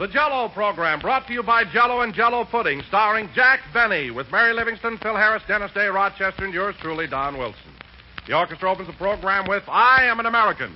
The Jell-O program, brought to you by Jell-O and Jell-O Pudding, starring Jack Benny, with Mary Livingston, Phil Harris, Dennis Day, Rochester, and yours truly, Don Wilson. The orchestra opens the program with I Am an American.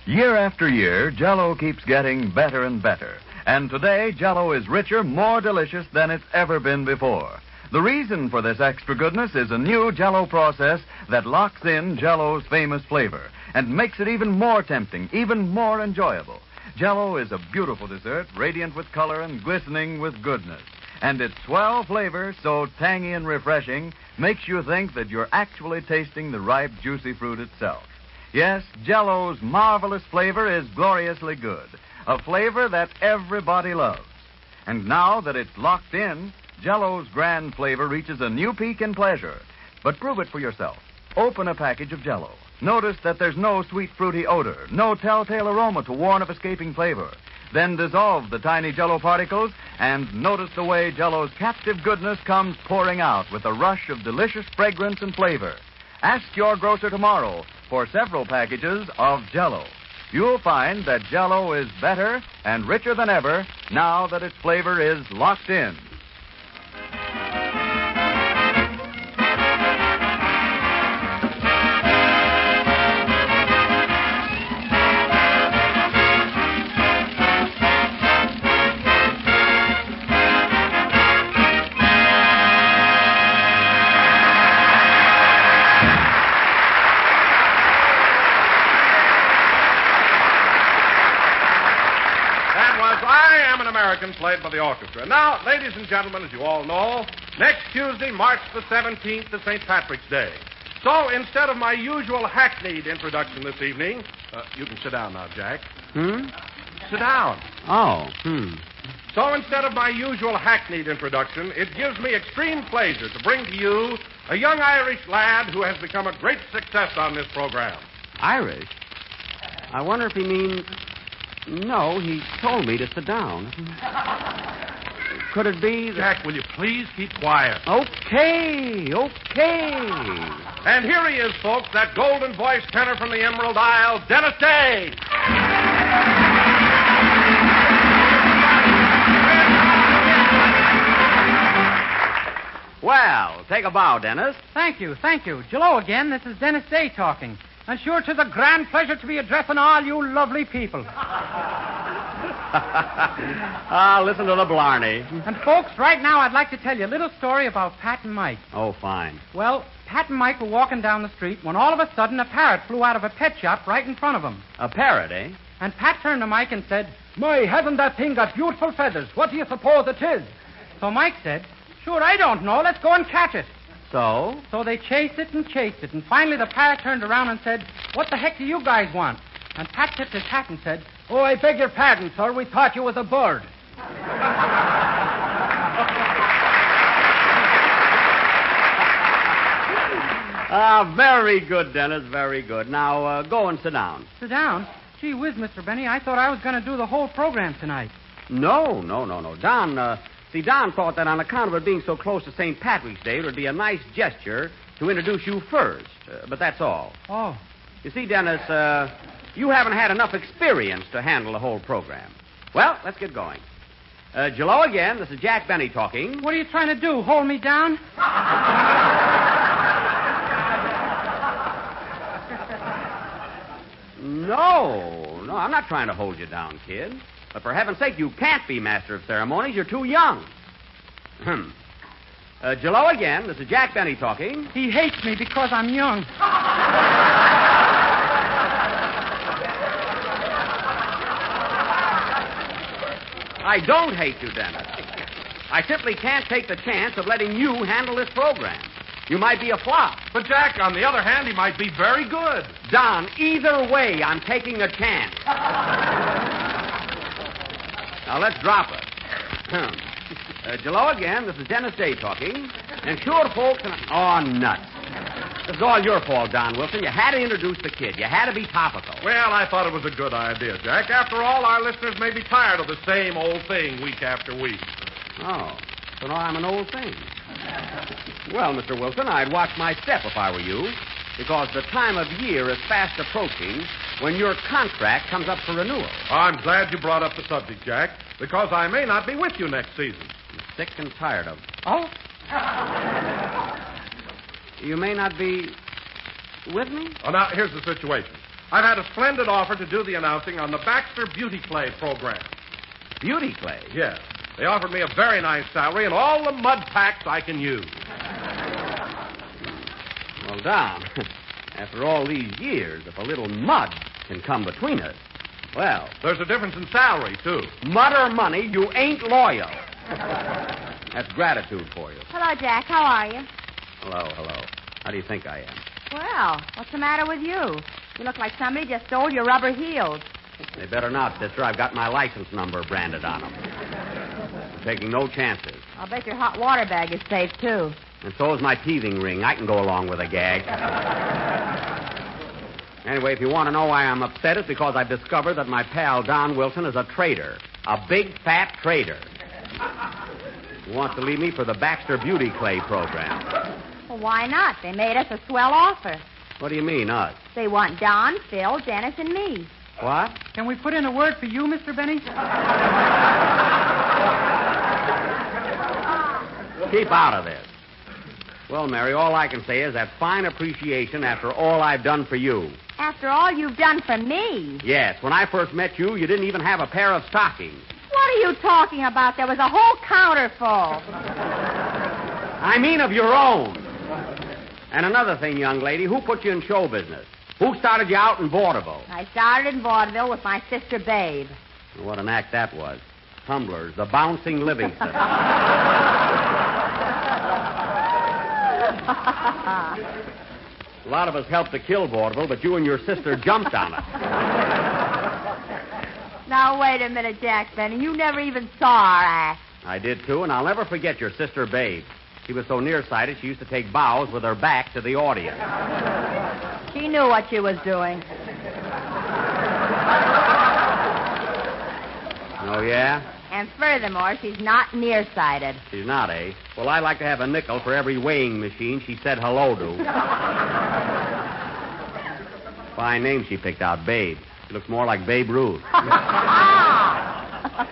Year after year, Jell-O keeps getting better and better. And today, Jell-O is richer, more delicious than it's ever been before. The reason for this extra goodness is a new Jell-O process that locks in Jell-O's famous flavor and makes it even more tempting, even more enjoyable. Jell-O is a beautiful dessert, radiant with color and glistening with goodness. And its swell flavor, so tangy and refreshing, makes you think that you're actually tasting the ripe, juicy fruit itself. Yes, Jell-O's marvelous flavor is gloriously good, a flavor that everybody loves. And now that it's locked in, Jell-O's grand flavor reaches a new peak in pleasure. But prove it for yourself. Open a package of Jell-O. Notice that there's no sweet fruity odor, no telltale aroma to warn of escaping flavor. Then dissolve the tiny Jell-O particles and notice the way Jell-O's captive goodness comes pouring out with a rush of delicious fragrance and flavor. Ask your grocer tomorrow for several packages of Jell-O. You'll find that Jell-O is better and richer than ever now that its flavor is locked in. American, played by the orchestra. Now, ladies and gentlemen, as you all know, next Tuesday, March the 17th, is St. Patrick's Day. So instead of my usual hackneyed introduction this evening, you can sit down now, Jack. Sit down. So instead of my usual hackneyed introduction, it gives me extreme pleasure to bring to you a young Irish lad who has become a great success on this program. Irish? I wonder if he means... No, he told me to sit down. Could it be that... Jack, will you please keep quiet? Okay. And here he is, folks, that golden-voiced tenor from the Emerald Isle, Dennis Day. Well, take a bow, Dennis. Thank you. Jell-O again. This is Dennis Day talking. And sure, 'tis a grand pleasure to be addressing all you lovely people. Listen to the blarney. And, folks, right now I'd like to tell you a little story about Pat and Mike. Oh, fine. Well, Pat and Mike were walking down the street when all of a sudden a parrot flew out of a pet shop right in front of them. A parrot, eh? And Pat turned to Mike and said, "My, hasn't that thing got beautiful feathers? What do you suppose it is?" So Mike said, "Sure, I don't know. Let's go and catch it." So? So they chased it, and finally the parrot turned around and said, "What the heck do you guys want?" And Pat tipped his hat and said, "Oh, I beg your pardon, sir. We thought you was a bird." Very good, Dennis, very good. Now, go and sit down. Sit down? Gee whiz, Mr. Benny, I thought I was going to do the whole program tonight. No. Don thought that on account of it being so close to St. Patrick's Day, it would be a nice gesture to introduce you first. But that's all. Oh. You see, Dennis, you haven't had enough experience to handle the whole program. Well, let's get going. Jell-O again. This is Jack Benny talking. What are you trying to do, hold me down? No, I'm not trying to hold you down, kid. But for heaven's sake, you can't be master of ceremonies. You're too young. Jell-O again. This is Jack Benny talking. He hates me because I'm young. I don't hate you, Dennis. I simply can't take the chance of letting you handle this program. You might be a flop. But, Jack, on the other hand, he might be very good. Don, either way, I'm taking a chance. Now, let's drop it. Jell-O again. This is Dennis Day talking. And sure, folks... Oh, nuts. This is all your fault, Don Wilson. You had to introduce the kid. You had to be topical. Well, I thought it was a good idea, Jack. After all, our listeners may be tired of the same old thing week after week. Oh, so now I'm an old thing. Well, Mr. Wilson, I'd watch my step if I were you. because the time of year is fast approaching when your contract comes up for renewal. I'm glad you brought up the subject, Jack, because I may not be with you next season. I'm sick and tired of it. Oh? You may not be with me? Oh, now, here's the situation. I've had a splendid offer to do the announcing on the Baxter Beauty Clay program. Beauty clay? Yes. They offered me a very nice salary and all the mud packs I can use. Well, Don, after all these years, if a little mud can come between us, well... There's a difference in salary, too. Mud or money, you ain't loyal. That's gratitude for you. Hello, Jack. How are you? Hello. How do you think I am? Well, what's the matter with you? You look like somebody just stole your rubber heels. They better not, sister. I've got my license number branded on them. I'm taking no chances. I'll bet your hot water bag is safe, too. And so is my teething ring. I can go along with a gag. Anyway, if you want to know why I'm upset, it's because I've discovered that my pal Don Wilson is a traitor. A big, fat traitor. He wants to leave me for the Baxter Beauty Clay program. Well, why not? They made us a swell offer. What do you mean, us? They want Don, Phil, Dennis, and me. What? Can we put in a word for you, Mr. Benny? Keep out of this. Well, Mary, all I can say is that fine appreciation after all I've done for you. After all you've done for me. Yes, when I first met you, you didn't even have a pair of stockings. What are you talking about? There was a whole counter full. I mean of your own. And another thing, young lady, who put you in show business? Who started you out in vaudeville? I started in vaudeville with my sister Babe. What an act that was. Tumblers, the bouncing Livingston. A lot of us helped to kill vaudeville, but you and your sister jumped on it. Now, wait a minute, Jack Benny. You never even saw our act. I did, too, and I'll never forget your sister Babe. She was so nearsighted, she used to take bows with her back to the audience. She knew what she was doing. Oh, yeah? And furthermore, she's not nearsighted. She's not, eh? Well, I like to have a nickel for every weighing machine she said hello to. Fine name she picked out, Babe. She looks more like Babe Ruth.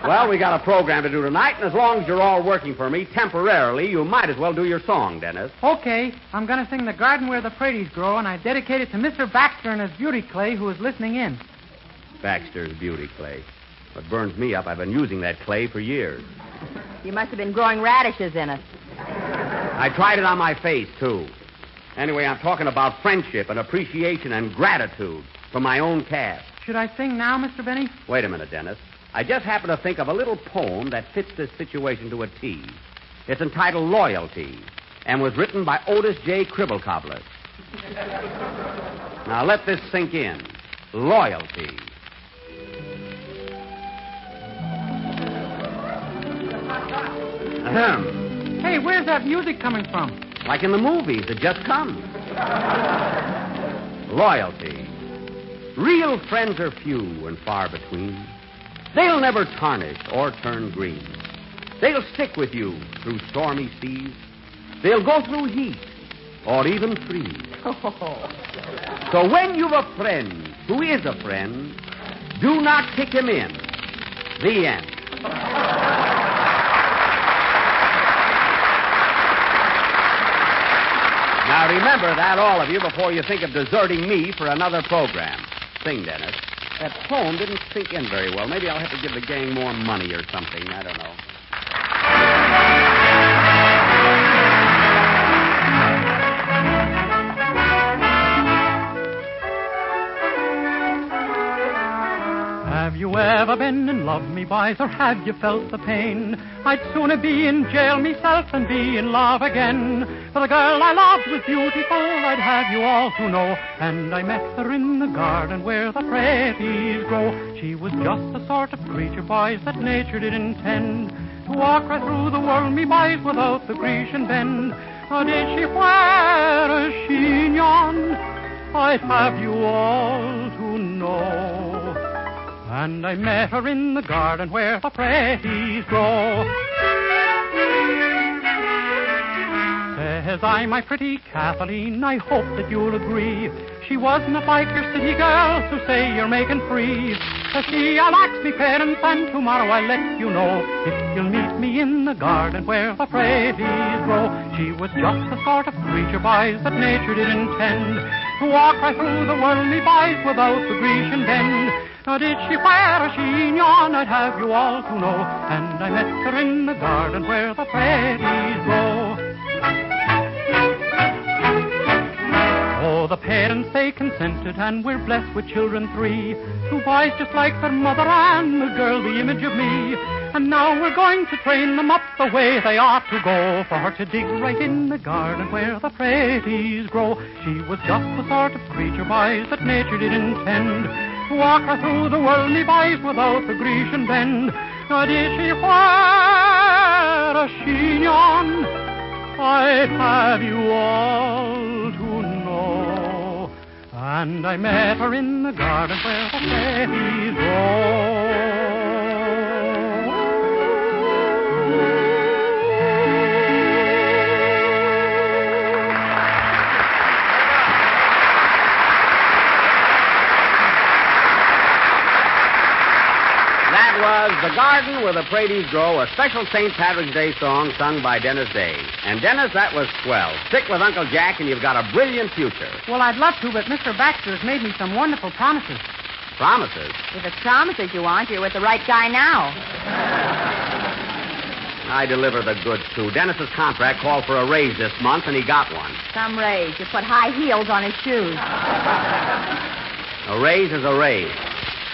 Well, we got a program to do tonight, and as long as you're all working for me temporarily, you might as well do your song, Dennis. Okay. I'm going to sing The Garden Where the Praties Grow, and I dedicate it to Mr. Baxter and his beauty clay, who is listening in. Baxter's beauty clay. What burns me up, I've been using that clay for years. You must have been growing radishes in it. I tried it on my face, too. Anyway, I'm talking about friendship and appreciation and gratitude for my own cast. Should I sing now, Mr. Benny? Wait a minute, Dennis. I just happened to think of a little poem that fits this situation to a T. It's entitled Loyalty and was written by Otis J. Cribblecobbler. Now, let this sink in. Loyalty. Ahem. Hey, where's that music coming from? Like in the movies that just come. Loyalty. Real friends are few and far between. They'll never tarnish or turn green. They'll stick with you through stormy seas. They'll go through heat or even freeze. So when you've a friend who is a friend, do not kick him in. The end. Now remember that, all of you, before you think of deserting me for another program. Sing, Dennis. That poem didn't sink in very well. Maybe I'll have to give the gang more money or something. I don't know. Have you ever been in love, me boys, or have you felt the pain? I'd sooner be in jail myself than be in love again. For the girl I loved was beautiful, I'd have you all to know. And I met her in the garden where the praties grow. She was just the sort of creature, boys, that nature did intend to walk right through the world, me boys, without the Grecian bend. Or did she wear a chignon? I'd have you all to know. And I met her in the garden where the praties grow. Says I, my pretty Kathleen, I hope that you'll agree. She was not like your city girls who say you're making free. Says she, I'll ask me parents, and tomorrow I'll let you know if you'll meet me in the garden where the praties grow. She was just the sort of creature, boys, that nature did intend to walk right through the worldly boys without the Grecian bend. Now did she wear a chignon, I'd have you all to know, and I met her in the garden where the praties grow. Oh, the parents, they consented, and we're blessed with children 3. 2 boys just like their mother, and the girl the image of me. And now we're going to train them up the way they ought to go, for her to dig right in the garden where the praties grow. She was just the sort of creature, boys, that nature did intend to walk her through the worldly boys without the Grecian bend. Now did she wear a chignon? I'd have you all to know. And I met her in the garden where the praties grow. That was The Garden Where the Praties Grow, a special St. Patrick's Day song sung by Dennis Day. And, Dennis, that was swell. Stick with Uncle Jack and you've got a brilliant future. Well, I'd love to, but Mr. Baxter has made me some wonderful promises. Promises? If it's promises you want, you're with the right guy now. I deliver the goods, too. Dennis's contract called for a raise this month, and he got one. Some raise. You put high heels on his shoes. A raise is a raise.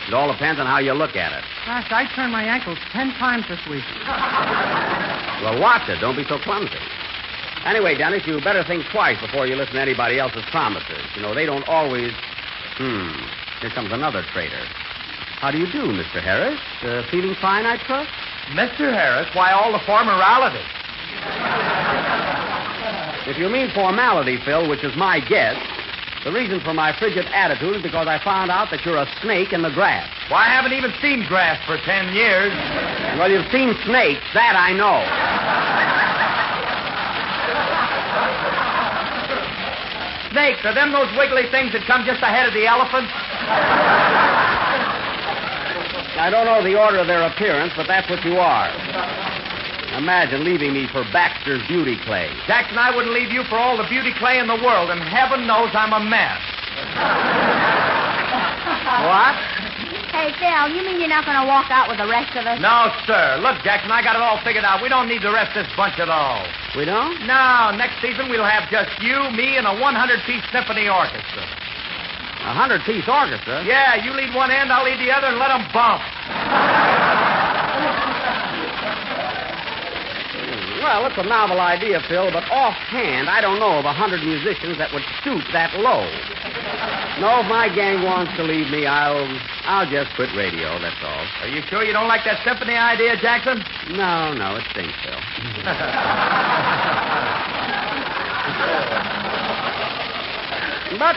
It all depends on how you look at it. Gosh, I turned my ankles 10 times this week. Well, watch it. Don't be so clumsy. Anyway, Dennis, you better think twice before you listen to anybody else's promises. You know, they don't always... Here comes another traitor. How do you do, Mr. Harris? Feeling fine, I trust? Mr. Harris, why all the formality? If you mean formality, Phil, which is my guess, the reason for my frigid attitude is because I found out that you're a snake in the grass. Well, I haven't even seen grass for 10 years. Well, you've seen snakes. That I know. Snakes, are them those wiggly things that come just ahead of the elephant? I don't know the order of their appearance, but that's what you are. Imagine leaving me for Baxter's beauty clay. Jackson, I wouldn't leave you for all the beauty clay in the world, and heaven knows I'm a mess. What? Hey, Phil, you mean you're not going to walk out with the rest of us? No, sir. Look, Jackson, I got it all figured out. We don't need the rest of this bunch at all. We don't? No, next season we'll have just you, me, and a 100-piece symphony orchestra. A 100-piece orchestra? Yeah, you lead one end, I'll lead the other, and let them bump. Well, it's a novel idea, Phil, but offhand, I don't know of 100 musicians that would stoop that low. No, if my gang wants to leave me, I'll just quit radio, that's all. Are you sure you don't like that symphony idea, Jackson? No, it stinks, Phil. But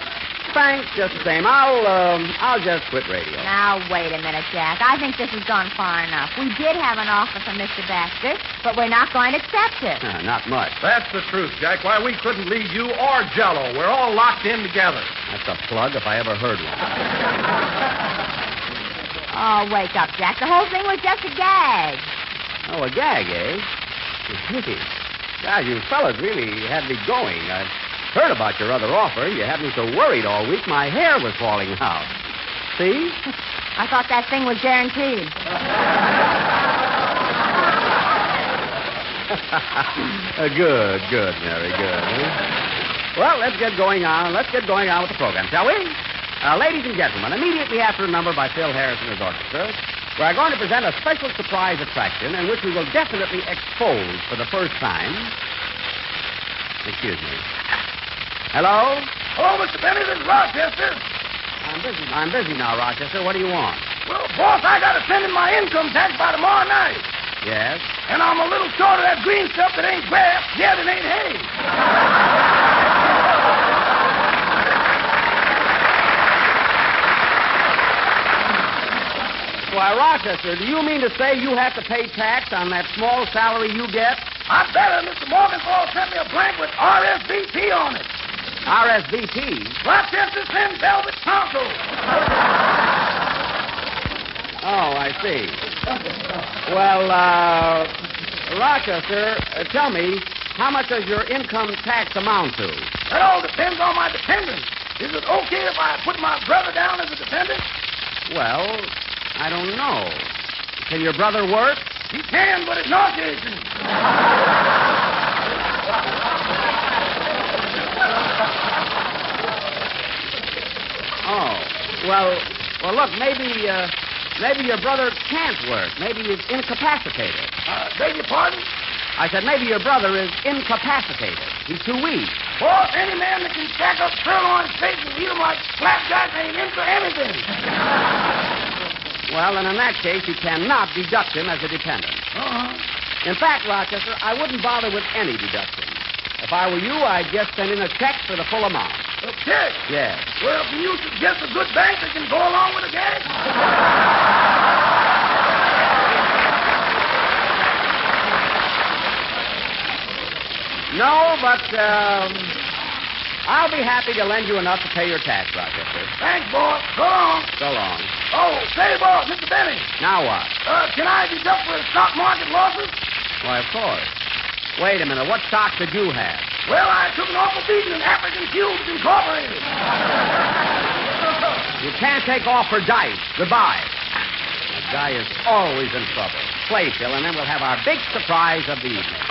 thanks just the same. I'll just quit radio. Now, wait a minute, Jack. I think this has gone far enough. We did have an offer from Mr. Baxter, but we're not going to accept it. Not much. That's the truth, Jack. Why, we couldn't leave you or Jello. We're all locked in together. That's a plug if I ever heard one. Oh, wake up, Jack. The whole thing was just a gag. Oh, a gag, eh? God, you fellas really had me going. I've heard about your other offer. You had me so worried all week, my hair was falling out. See? I thought that thing was guaranteed. Good, Mary, good. Well, let's get going on. Let's get going on with the program, shall we? Ladies and gentlemen, immediately after a number by Phil Harris and his orchestra, we're going to present a special surprise attraction in which we will definitely expose for the first time... Excuse me. Hello? Hello, Mr. Benny. This is Rochester. I'm busy now, Rochester. What do you want? Well, boss, I got to send in my income tax by tomorrow night. Yes? And I'm a little short of that green stuff that ain't grass, yet it ain't hay. Why, Rochester, do you mean to say you have to pay tax on that small salary you get? I better Mr. Morgenthau sent me a blank with RSVP on it. RSVP? Rochester Thin Velvet Tonto. Oh, I see. Well, Rochester, tell me, how much does your income tax amount to? That all depends on my dependents. Is it okay if I put my brother down as a dependent? Well, I don't know. Can your brother work? He can, but it nauseates him. Oh, well, look, maybe your brother can't work. Maybe he's incapacitated. Beg your pardon? I said maybe your brother is incapacitated. He's too weak. Well, any man that can stack up sirloin steaks and eat them like flapjacks ain't into anything. Well, and in that case, you cannot deduct him as a dependent. In fact, Rochester, I wouldn't bother with any deductions. If I were you, I'd just send in a check for the full amount. A check? Yes. Well, can you suggest a good bank that can go along with the gas? No, but I'll be happy to lend you enough to pay your tax, Rochester. Thanks, boss. So long. So long. Oh, say, boss, Mr. Benny. Now what? Can I deduct for stock market losses? Why, of course. Wait a minute. What stock did you have? Well, I took an awful beating in African Cubes Incorporated. You can't take off for dice. Goodbye. That guy is always in trouble. Play, Phil, and then we'll have our big surprise of the evening.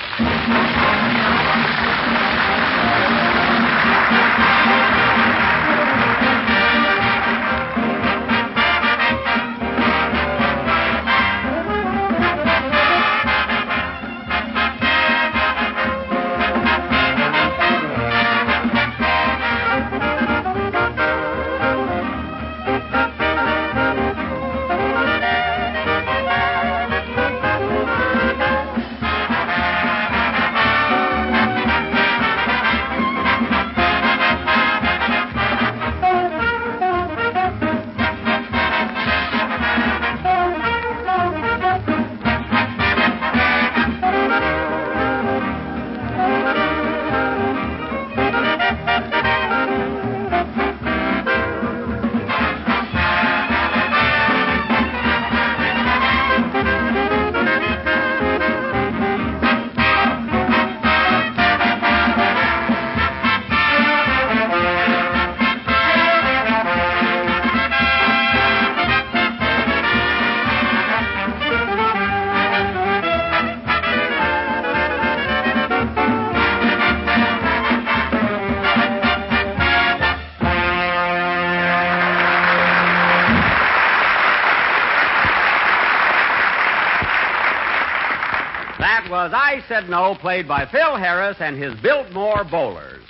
Was I Said No, played by Phil Harris and his Biltmore Bowlers.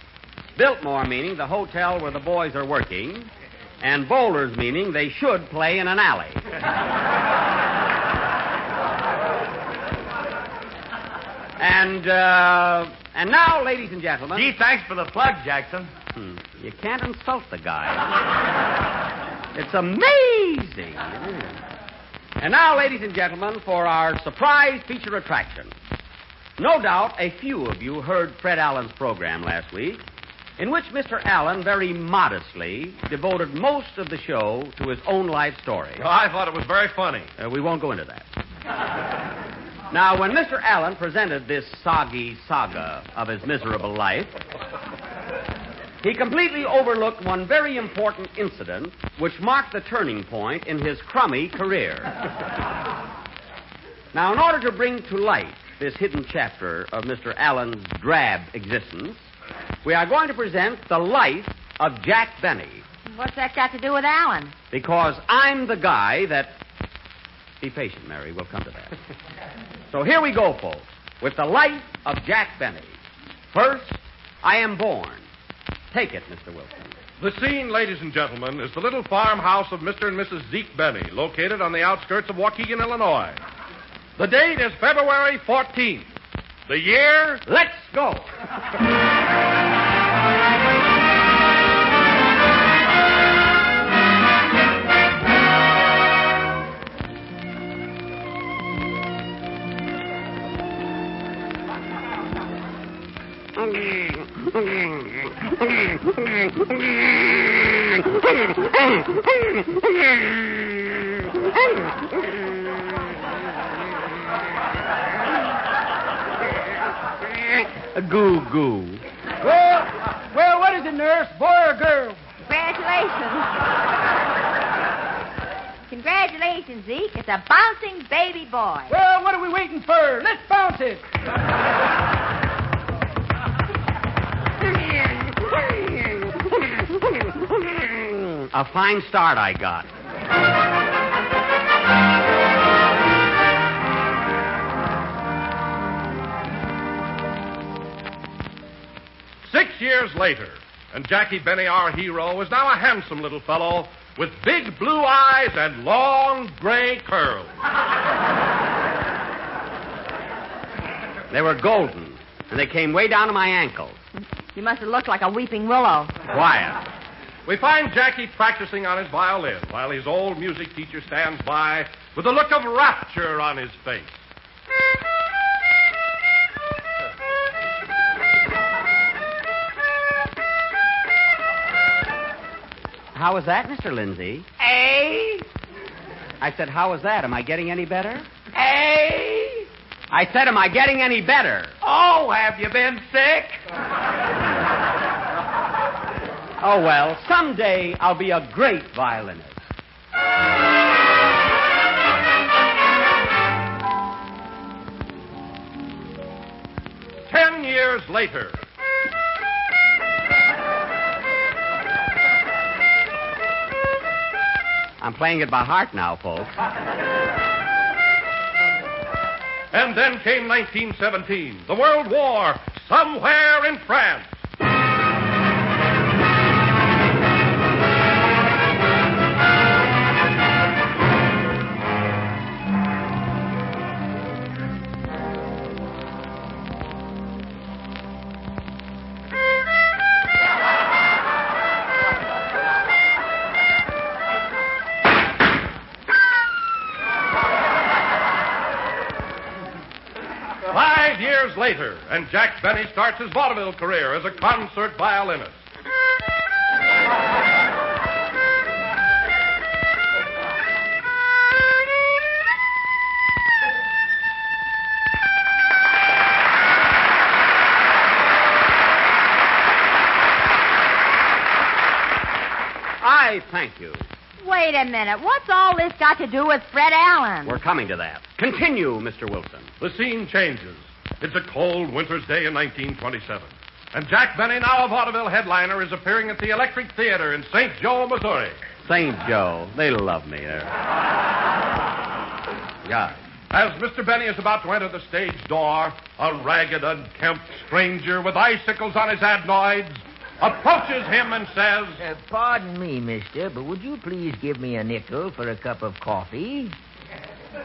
Biltmore meaning the hotel where the boys are working, and bowlers meaning they should play in an alley. And now, ladies and gentlemen... Gee, thanks for the plug, Jackson. You can't insult the guy. It's amazing. And now, ladies and gentlemen, for our surprise feature attraction. No doubt a few of you heard Fred Allen's program last week, in which Mr. Allen very modestly devoted most of the show to his own life story. Oh, I thought it was very funny. We won't go into that. Now, when Mr. Allen presented this soggy saga of his miserable life, he completely overlooked one very important incident which marked the turning point in his crummy career. Now, in order to bring to light this hidden chapter of Mr. Allen's drab existence, we are going to present the life of Jack Benny. What's that got to do with Allen? Because I'm the guy that... Be patient, Mary. We'll come to that. So here we go, folks, with the life of Jack Benny. First, I am born. Take it, Mr. Wilson. The scene, ladies and gentlemen, is the little farmhouse of Mr. and Mrs. Zeke Benny, located on the outskirts of Waukegan, Illinois. The date is February 14th. The year... Let's go! Goo goo. Well, what is it, nurse? Boy or girl? Congratulations. Congratulations, Zeke. It's a bouncing baby boy. Well, what are we waiting for? Let's bounce it. A fine start I got. 6 years later, and Jackie Benny, our hero, is now a handsome little fellow with big blue eyes and long gray curls. They were golden, and they came way down to my ankles. You must have looked like a weeping willow. Quiet. We find Jackie practicing on his violin while his old music teacher stands by with a look of rapture on his face. How was that, Mr. Lindsay? A. I said, how was that? Am I getting any better? A. I said, am I getting any better? Oh, have you been sick? Oh, well, someday I'll be a great violinist. Ten years later. I'm playing it by heart now, folks. And then came 1917, the World War, somewhere in France. Later, and Jack Benny starts his vaudeville career as a concert violinist. I thank you. Wait a minute. What's all this got to do with Fred Allen? We're coming to that. Continue, Mr. Wilson. The scene changes. It's a cold winter's day in 1927. And Jack Benny, now a vaudeville headliner, is appearing at the Electric Theater in St. Joe, Missouri. St. Joe. They love me there. God. As Mr. Benny is about to enter the stage door, a ragged, unkempt stranger with icicles on his adenoids approaches him and says, Pardon me, mister, but would you please give me a nickel for a cup of coffee?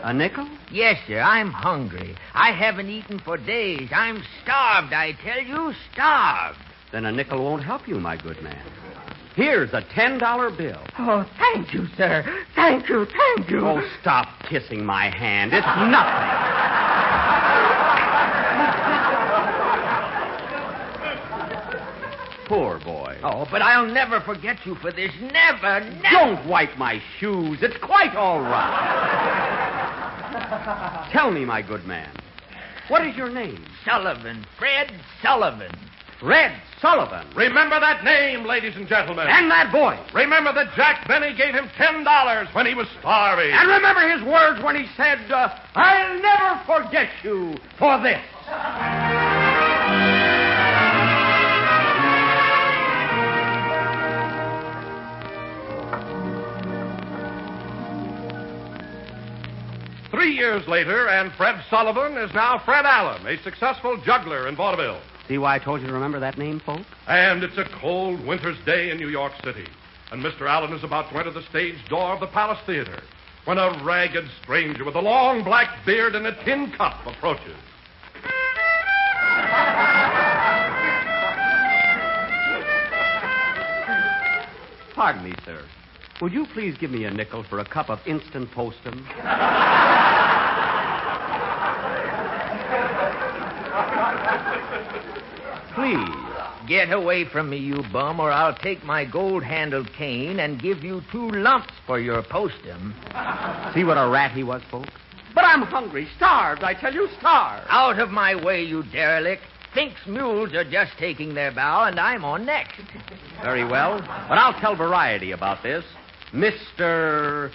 A nickel? Yes, sir. I'm hungry. I haven't eaten for days. I'm starved, I tell you, starved. Then a nickel won't help you, my good man. Here's a $10 bill. Oh, thank you, sir. Thank you, thank you. Oh, stop kissing my hand. It's nothing. Poor boy. Oh, but I'll never forget you for this. Never, never. Don't wipe my shoes. It's quite all right. Tell me, my good man, what is your name? Sullivan. Fred Sullivan. Fred Sullivan. Remember that name, ladies and gentlemen. And that voice. Remember that Jack Benny gave him $10 when he was starving. And remember his words when he said, I'll never forget you for this. Three years later, and Fred Sullivan is now Fred Allen, a successful juggler in vaudeville. See why I told you to remember that name, folks? And it's a cold winter's day in New York City. And Mr. Allen is about to enter the stage door of the Palace Theater when a ragged stranger with a long black beard and a tin cup approaches. Pardon me, sir. Would you please give me a nickel for a cup of instant postum? Please, Get away from me, you bum, or I'll take my gold-handled cane and give you 2 lumps for your postum. See what a rat he was, folks? But I'm hungry, starved, I tell you, starved. Out of my way, you derelict. Fink's mules are just taking their bow, and I'm on next. Very well, but I'll tell Variety about this. Mr.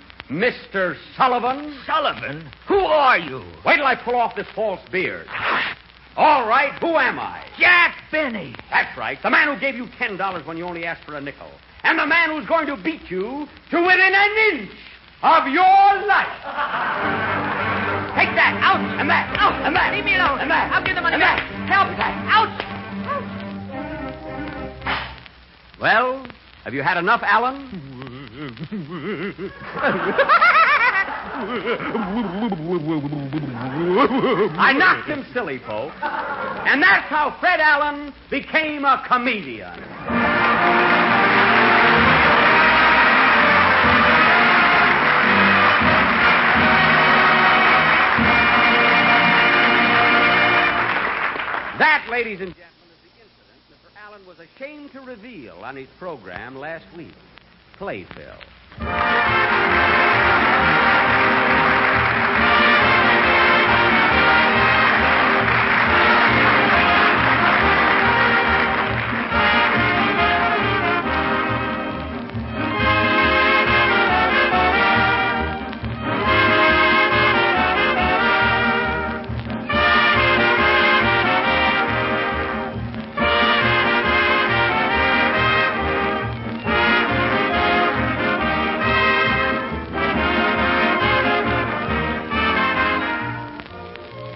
Sullivan? Sullivan? Who are you? Wait till I pull off this false beard. All right, who am I? Jack Benny. That's right, the man who gave you $10 when you only asked for a nickel. And the man who's going to beat you to within an inch of your life. Take that, out, and that, out, and that. Leave me alone. And that. I'll give the money and back. That. Help. Ouch. Well, have you had enough, Alan? I knocked him silly, folks. And that's how Fred Allen became a comedian. That, ladies and gentlemen, is the incident Mr. Allen was ashamed to reveal on his program last week. Playfill.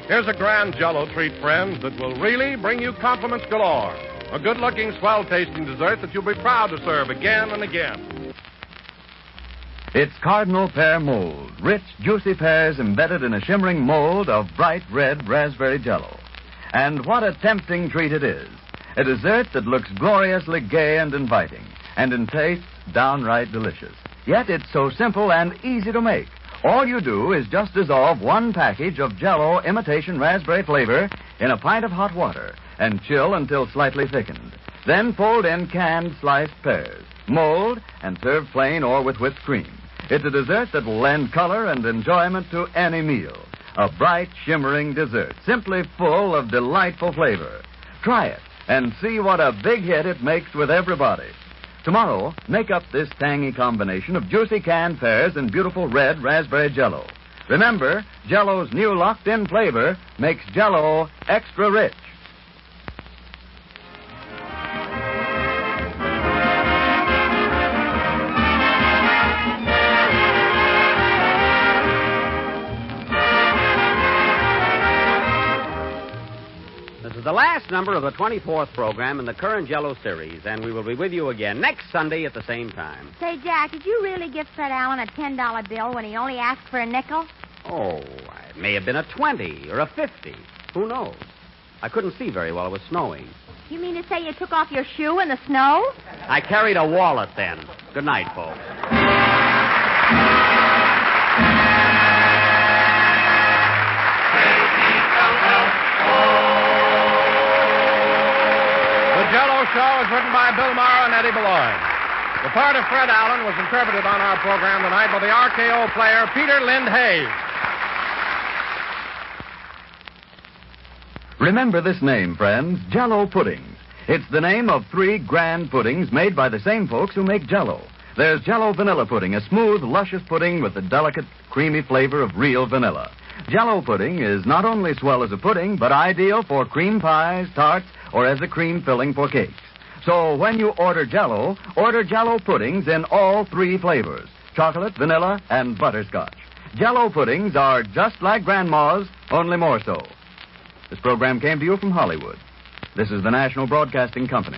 Here's a grand Jell-O treat, friends, that will really bring you compliments galore. A good-looking, swell-tasting dessert that you'll be proud to serve again and again. It's Cardinal Pear Mold, rich, juicy pears embedded in a shimmering mold of bright red raspberry Jell-O. And what a tempting treat it is. A dessert that looks gloriously gay and inviting, and in taste, downright delicious. Yet it's so simple and easy to make. All you do is just dissolve 1 package of Jell-O imitation raspberry flavor in a pint of hot water and chill until slightly thickened. Then fold in canned sliced pears, mold, and serve plain or with whipped cream. It's a dessert that will lend color and enjoyment to any meal. A bright, shimmering dessert, simply full of delightful flavor. Try it and see what a big hit it makes with everybody. Tomorrow, make up this tangy combination of juicy canned pears and beautiful red raspberry Jell-O. Remember, Jell-O's new locked-in flavor makes Jell-O extra rich. This is the last number of the 24th program in the current Jell-O series, and we will be with you again next Sunday at the same time. Say, Jack, did you really give Fred Allen a $10 bill when he only asked for a nickel? Oh, it may have been a 20 or a 50. Who knows? I couldn't see very well. It was snowing. You mean to say you took off your shoe in the snow? I carried a wallet then. Good night, folks. The Jell-O Show is written by Bill Morrow and Eddie Beloy. The part of Fred Allen was interpreted on our program tonight by the RKO player Peter Lind Hayes. Remember this name, friends, Jell-O Puddings. It's the name of 3 grand puddings made by the same folks who make Jell-O. There's Jell-O Vanilla Pudding, a smooth, luscious pudding with the delicate, creamy flavor of real vanilla. Jell-O Pudding is not only swell as a pudding, but ideal for cream pies, tarts, or as a cream filling for cakes. So when you order Jell-O, order Jell-O Puddings in all 3 flavors, chocolate, vanilla, and butterscotch. Jell-O Puddings are just like Grandma's, only more so. This program came to you from Hollywood. This is the National Broadcasting Company.